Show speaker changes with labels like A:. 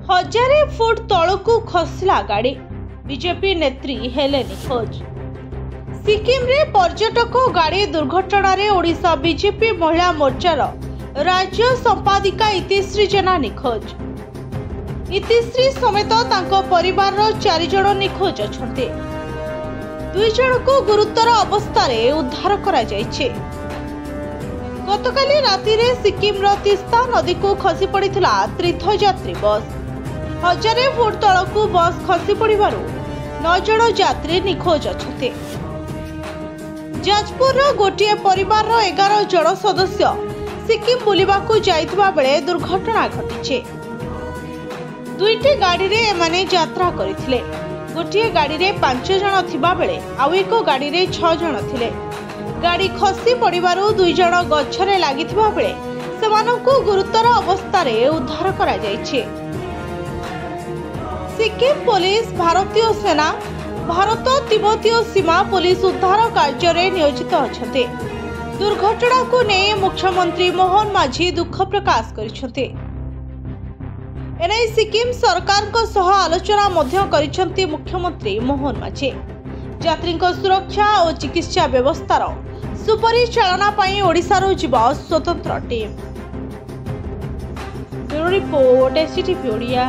A: Hazare foot तलकू खसला गाड़ी BJP नेत्री हेले निखोज। सिक्किम रे पर्यटक गाड़ी दुर्घटना रे ओडिशा बीजेपी महिला मोर्चार राज्य संपादिका इतिश्री जेना निखोज। इतिश्री समेत तांको परिवार 4 जण निखोज अछंते। 2 जण को गुरुतर अवस्था रे उद्धार करा जायछे। गतकाली राति रे सिक्किम रो तिस्ता नदी को खसी पड़िथिला तीर्थयात्री बस। हजारे फुट तलकू बस खसी पड़िबारु 9 जण यात्री निखोज अछंते। जाजपुर गोटे परिवार 11 जण सदस्य सिक्किम बुलिबाकू जाइतबा बेले दुर्घटना घटिछे। 2टी गाड़ी रे एमाने यात्रा करिथिले। गोटे गाड़ी रे 5 जण थिबा बेले आउ एक गाड़ी रे 6 जण थिले। गाड़ी खसी पड़िबारु 2 जण गछरे लागिथिबा बेले सेमानकू गुरुतर अवस्था रे उद्धार करा जायछे। सिक्किम पुलिस, भारतीय सेना, भारत तिब्बतीय सीमा पुलिस उद्धार कार्य रे नियोजित अछते। दुर्घटना को ने मुख्यमंत्री मोहन माझी दुख प्रकाश करिसते। एनै सिक्किम सरकार को सह आलोचना मध्य करिसंती मुख्यमंत्री मोहन माझी। यात्री सुरक्षा और चिकित्सा व्यवस्थार सुपरिचालना पई ओडिशारो जीवा स्वतंत्र team. Bureau report STTV Odia.